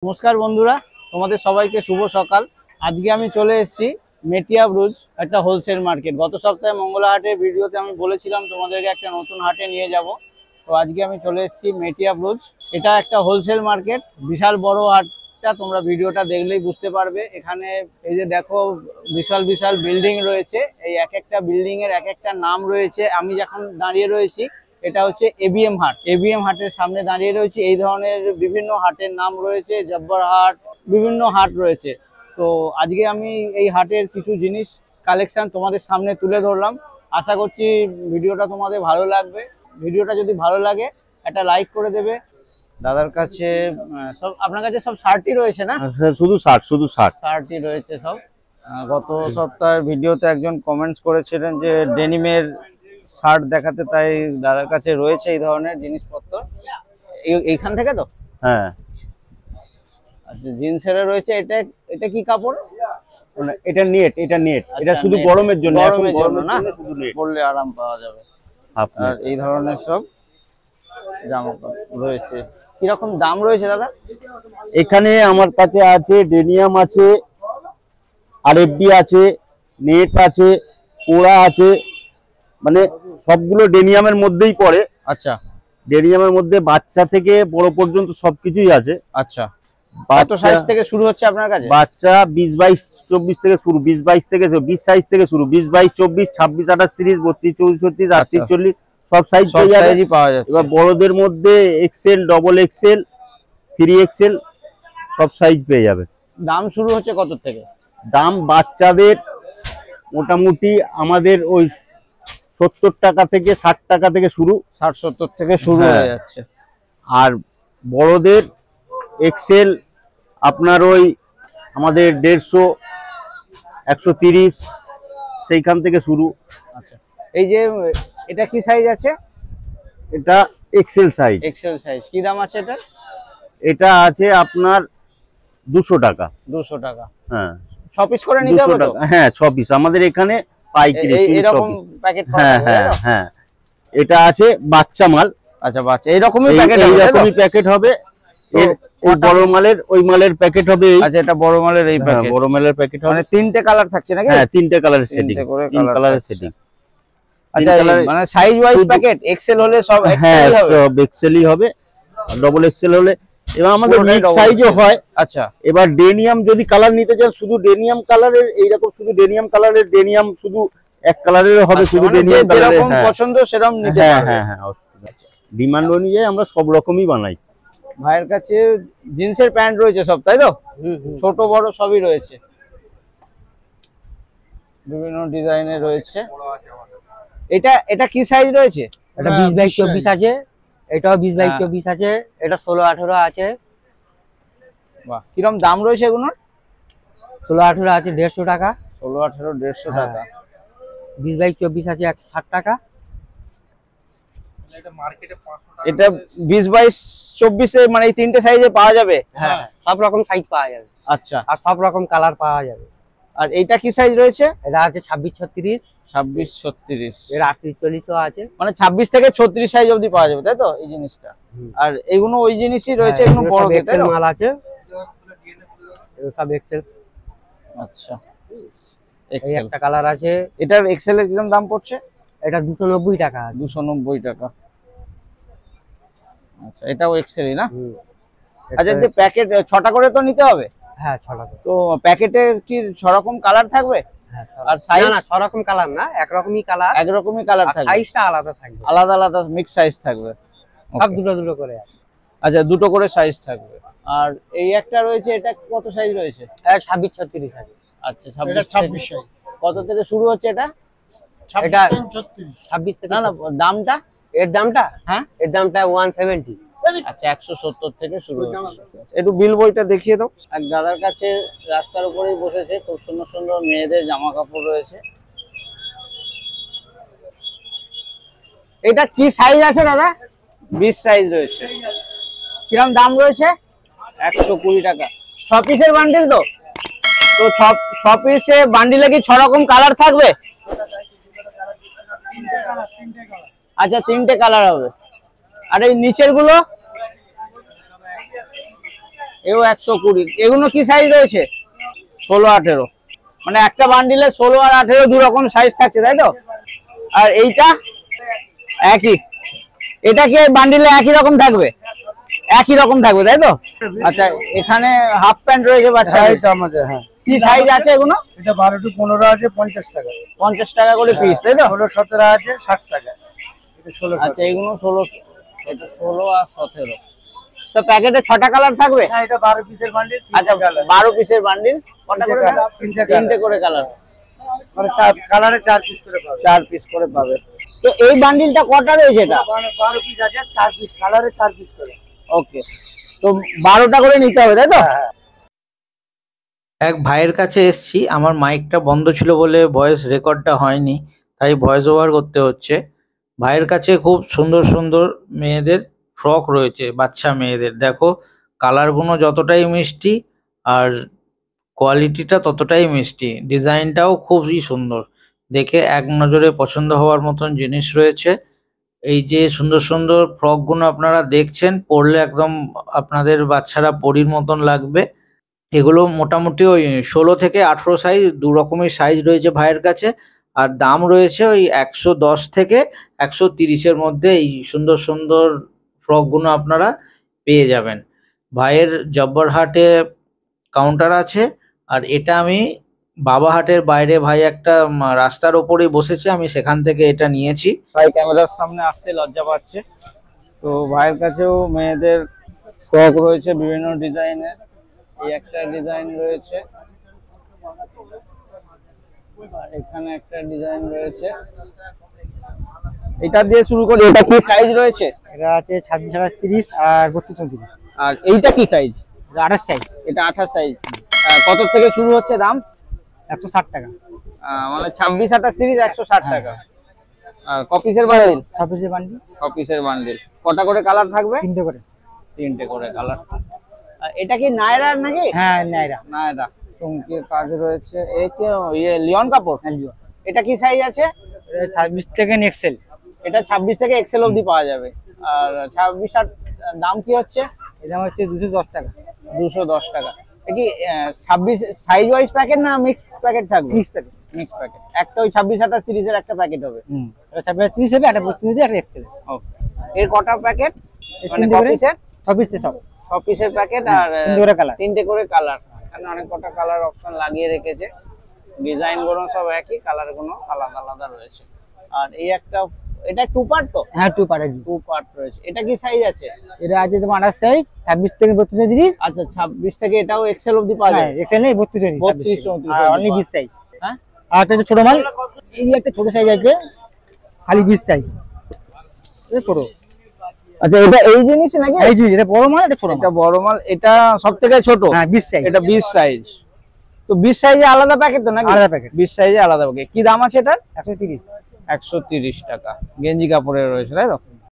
নমস্কার বন্ধুরা, তোমাদের সবাইকে শুভ সকাল। আজকে আমি চলে এসেছি মেটিয়া ব্রুজ, একটা হোলসেল মার্কেট। গত সপ্তাহে মঙ্গলা হাটের ভিডিওতে আমি বলেছিলাম তোমাদেরকে একটা নতুন হাটে নিয়ে যাব। তো আজকে আমি চলে এসেছি মেটিয়া ব্রুজ। এটা একটা হোলসেল মার্কেট, বিশাল বড় হাটটা। তোমরা ভিডিওটা দেখলেই বুঝতে পারবে। এখানে এই যে দেখো, বিশাল বিশাল বিল্ডিং রয়েছে। এই এক একটা বিল্ডিং এর এক একটা নাম রয়েছে। আমি যখন দাঁড়িয়ে রয়েছি, এটা হচ্ছে এবিএম হাট। এবিএম হাটের সামনে দাঁড়িয়ে রয়েছে। এই ধরনের বিভিন্ন হাটের নাম রয়েছে, জব্বার হাট, বিভিন্ন হাট রয়েছে। তো আজকে আমি এই হাটের কিছু জিনিস কালেকশন তোমাদের সামনে তুলে ধরলাম। আশা করছি ভিডিওটা তোমাদের ভালো লাগবে। ভিডিওটা যদি ভালো লাগে একটা লাইক করে দেবে। দাদার কাছে সব, আপনার কাছে সব শার্টই রয়েছে না? শুধু শার্টই রয়েছে সব। গত সপ্তাহের ভিডিওতে একজন কমেন্টস করেছিলেন যে ডেনিমের শার্ট দেখাতে, তাই দাদার কাছে রয়েছে এই ধরনের জিনিসপত্র। এইখান থেকে তো হ্যাঁ, আচ্ছা, জিন্সের রয়েছে। এটা এটা কি কাপড়? এটা নেট। এটা আচ্ছা, শুধু net। গরমের জন্য, গরমের জন্য না, শুধু নেট। পরলে আরাম পাওয়া যাবে। আর আর এই ধরনের সব জামা কাপড় রয়েছে। কিরকম দাম রয়েছে দাদা? এখানে আমার কাছে আছে ডেনিয়াম আছে, আরএফডি আছে, নেট আছে, কোড়া আছে, মানে সবগুলো ডেনিয়ামের মধ্যেই পড়ে। আচ্ছা, ডেনিয়ামের মধ্যে বাচ্চা থেকে বড় পর্যন্ত সবকিছুই আছে। আচ্ছা। কত সাইজ থেকে শুরু হচ্ছে আপনার কাছে? বাচ্চা 20, 22, 24 থেকে শুরু, 20, 22 থেকে 20 সাইজ থেকে শুরু, 20, 22, 24, 26, 28, 30, 32, 34, 36, 38, 40 সব সাইজ পাওয়া যাচ্ছে। এবার বড়দের মধ্যে এক্সেল, ডবল এক্সেল, 3XL সব সাইজ পেয়ে যাবে। দাম শুরু হচ্ছে কত থেকে? দাম বাচ্চাদের মোটামুটি আমাদের ওই 70 টাকা থেকে 60 টাকা থেকে শুরু, 60-70 থেকে শুরু হয়ে যাচ্ছে। আর বড়দের এক্সেল আপনার ওই আমাদের 150, 130 সেইখান থেকে শুরু। আচ্ছা, এই যে এটা কি সাইজ আছে? এটা এক্সেল সাইজ। এক্সেল সাইজ কি দাম আছে এটা? এটা আছে আপনার 200 টাকা। 200 টাকা। হ্যাঁ, 6 পিস করে নিতে হবে তো? হ্যাঁ, 6 পিস আমাদের এখানে পাইকারি এরকম প্যাকেট করা হ্যাঁ হবে। হ্যাঁ হ্যাঁ, এটা আছে বাচ্চা মাল। আচ্ছা, বাচ্চা এইরকমই প্যাকেট হবে? এইরকমই প্যাকেট হবে। এর বড় মালের ওই মালের প্যাকেট হবে। আচ্ছা, এটা বড় মালের এই প্যাকেট। বড় মালের প্যাকেট হবে, মানে 3টে কালার থাকছে নাকি? হ্যাঁ, 3টে কালারের সেটিং, 3 কালারের সেটিং। আচ্ছা, মানে সাইজ ওয়াইজ প্যাকেট। এক্সেল হলে সব হ্যাঁ, এক্সেলই হবে? সব এক্সেলই হবে। ডবল এক্সেল হলে এবার আমাদের মিড সাইজও হয়। আচ্ছা, এবার ডেনিয়াম যদি কালার নিতে চান, শুধু ডেনিয়াম কালারের, এইরকম শুধু ডেনিয়াম কালারের, ডেনিয়াম শুধু এক কালারের হবে, শুধু ডেনিয়াম কালারের। যেরকম পছন্দ সেরকম নিতে হ্যাঁ পারবে। হ্যাঁ হ্যাঁ, ডিমান্ড অনুযায়ী আমরা সব রকমই বানাই। ভাইয়ের কাছে জিন্সের প্যান্ট রয়েছে সব, তাই তো? ছোট বড় সবই রয়েছে, বিভিন্ন ডিজাইনের রয়েছে। এটা এটা কি সাইজ রয়েছে? এটা 20-22-24 আছে, এটাও 20-22-24 আছে, এটা 16-18 আছে। বাহ, কিরকম দাম রয়েছে এগুলোর? 16-18 আছে 150 টাকা, 16-18, 150 টাকা। 20-22-24 আছে 160 টাকা। এটা 20-22-24 এ মানে এই 3টে সাইজে পাওয়া যাবে? হ্যাঁ, সব রকম সাইজ পাওয়া যাবে। আচ্ছা, আর সব রকম কালার পাওয়া যাবে। আর এইটা কি সাইজ রয়েছে? এটা আছে 26-36, 26-36, এর 38-40 আছে। মানে 26 থেকে 36 সাইজ অবধি পাওয়া যাবে, তাই তো এই জিনিসটা? আর এগুলো ওই জিনিসই রয়েছে, এগুলো বড় এক্সেল মাল আছে, এগুলো সব এক্সেল। আচ্ছা, এই এক্সেল। একটা কালার আছে, এটার এক্সেল এর কিরকম দাম পড়ছে? এটা 290 টাকা আছে। 290 টাকা। আচ্ছা, এটাও এক্সেলই না? এটা আচ্ছা, যে প্যাকেট 6টা করে তো নিতে হবে? হ্যাঁ, 6 টাকা। তো প্যাকেটে কি 6 রকম কালার থাকবে? হ্যাঁ, আর সাইজ? না, 6 রকম কালার না, একরকমই কালার, একরকমই কালার থাকবে, সাইজটা আলাদা থাকবে, আলাদা আলাদা মিক্স সাইজ থাকবে। সব দুটো দুটো করে আছে। আচ্ছা, দুটো করে সাইজ থাকবে। আর এই একটা রয়েছে, এটা কত সাইজ রয়েছে? এটা 26-36 আছে। আচ্ছা, 26 সাইজ। কত থেকে শুরু হচ্ছে এটা? এটা 26 থেকে। না না, দামটা? এর দামটা, হ্যাঁ, এর দামটা 170। আচ্ছা, 170 থেকে শুরু হচ্ছে। একটু বিল বইটা দেখিয়ে দাও। এক দাদার কাছে রাস্তার উপরেই বসেছে, খুব সুন্দর সুন্দর মেয়েদের জামা কাপড় রয়েছে। এটা কি সাইজ আছে দাদা? 20 সাইজ রয়েছে। কিরকম দাম রয়েছে? 120 টাকা। 6 পিসের বান্ডিল তো? তো 6 পিসে বান্ডিলে কি 6 রকম কালার থাকবে? আচ্ছা, 3টে কালার হবে। আর এই নিচের গুলো? এও 120। এগুলো কি সাইজ রয়েছে? 16-18, মানে একটা বান্ডিলে 16 আর 18 দু রকম সাইজ থাকছে, তাই তো? আর এইটা একই, এটা কি বান্ডিলে একই রকম থাকবে? একই রকম থাকবে, তাই তো? আচ্ছা, এখানে হাফ প্যান্ট রয়েছে বাচ্চাদের। আমাদের হ্যাঁ, কি সাইজ আছে এগুলো? এটা 12 to 15 আছে 50 টাকা, 50 টাকা করে পিস, তাই তো? 16-17 আছে 60 টাকা, এটা 16। আচ্ছা, এগুলো 16, এটা 16 আর 17। তো প্যাকেটে 6টা কালার থাকবে? হ্যাঁ, এটা 12 পিসের বান্ডিল। আচ্ছা, 12 পিসের বান্ডিল, কটা করে? তিনটে করে কালার, মানে 4 কালারে 4 পিস করে পাবে। 4 পিস করে পাবে। তো এই বান্ডিলটা কটা রয়েছে এটা? 12 পিস আছে, 4 পিস কালারে 4 পিস করে। ওকে, তো 12টা করে নিতে হবে, তাই তো? এক ভাইয়ের কাছে এসছি, আমার মাইকটা বন্ধ ছিল বলে ভয়েস রেকর্ডটা হয়নি, তাই ভয়েস ওভার করতে হচ্ছে। ভাইয়ের কাছে খুব সুন্দর সুন্দর মেয়েদের ফ্রক রয়েছে, বাচ্চা মেয়েদের। দেখো, কালারগুলো যতটাই মিষ্টি আর কোয়ালিটিটা ততটাই মিষ্টি, ডিজাইনটাও খুবই সুন্দর, দেখে এক নজরে পছন্দ হওয়ার মতন জিনিস রয়েছে। এই যে সুন্দর সুন্দর ফ্রকগুলো আপনারা দেখছেন, পরলে একদম আপনাদের বাচ্চারা পরীর মতন লাগবে। এগুলো মোটামুটি ওই 16 থেকে 18 সাইজ, দু রকমের সাইজ রয়েছে ভাইয়ের কাছে। আর দাম রয়েছে ওই 110 থেকে 130-এর মধ্যে। এই সুন্দর সুন্দর ফ্রকগুলো আপনারা পেয়ে যাবেন। ভাইয়ের জব্বরহাটে কাউন্টার আছে, আর এটা আমি বাবাহাটের বাইরে, ভাই একটা রাস্তার ওপরেই বসেছে, আমি সেখান থেকে এটা নিয়েছি। ভাই ক্যামেরার সামনে আসতে লজ্জা পাচ্ছে। তো ভাইয়ের কাছেও মেয়েদের ফ্রক রয়েছে বিভিন্ন ডিজাইনের। এই একটা ডিজাইন রয়েছে, আর এখানে একটা ডিজাইন রয়েছে। এটা দিয়ে শুরু করি। এটা কি সাইজ রয়েছে? এটা আছে 26 আর 30 আর 32 34। আর এইটা কি সাইজ? এটা 28 সাইজ, এটা 28 সাইজ। কত থেকে শুরু হচ্ছে দাম? 160 টাকা। মানে 26, 28, 30, 160 টাকা। কপিসের বান্ডিল? 6 পিসের বান্ডিল। কপিসের বান্ডিল। কটা করে কালার থাকবে? 3টে করে। 3টে করে কালার। এটা কি নায়রার নাকি? হ্যাঁ, নাইরা। নায়রা চুমকির কাজ রয়েছে। এই কি ইয়ে লিওন কাপড়? হ্যাঁ, লিওন। এটা কি সাইজ আছে? এটা 26 থেকে এক্সেল। এটা 26 থেকে এক্সেল অবধি পাওয়া যাবে। আর 26 আর দাম কি হচ্ছে? এর দাম হচ্ছে 210 টাকা। 210 টাকা। এটা কি 26 সাইজ ওয়াইজ প্যাকেট না মিক্স প্যাকেট থাকবে? 30 টাকা মিক্স প্যাকেট। একটা ওই 26, 28, 30 এর একটা প্যাকেট হবে। এটা 26 আর 30 হবে, এটা 32 আর এক্সেল। ওকে। এর কটা প্যাকেট? মানে 3টে করে কপিসের? 26 সব। 6 পিসের প্যাকেট। আর 3টে করে কালার। 3টে করে কালার। এখানে অনেক কটা কালার অপশন লাগিয়ে রেখেছে। ডিজাইন গুলো সব একই, কালার গুলো আলাদা আলাদা রয়েছে। আর এই একটা, এটা 2 পার্ট তো? হ্যাঁ, 2 পার্ট। 2 পার্ট রয়েছে। এটা কি সাইজ আছে? এটা আছে তোমার 28 সাইজ, 26 থেকে 32 30। আচ্ছা, 26 থেকে এটাও এক্সেল অবধি পাওয়া হ্যাঁ, যায়? এক্সেল নেই, 32 30। 32, 34 আর অনলি 20 সাইজ। হ্যাঁ, আর এটা ছোট মাল, এই একটা ছোট সাইজ আছে, খালি 20 সাইজ। এটা ছোট। আচ্ছা, এটা এই জিনিস নাকি? এই যে এটা বড় মাল, এটা ছোট এটা মাল। বড় মাল, এটা সবথেকে ছোট। হ্যাঁ, 20 সাইজ। এটা 20 সাইজ। তো 20 সাইজে আলাদা প্যাকেট তো নাকি? আলাদা প্যাকেট। 20 সাইজে আলাদা প্যাকেট। কি দাম আছে এটার? 130। 130 টাকা। গেঞ্জি কাপড়ের রয়েছে, তাই তো?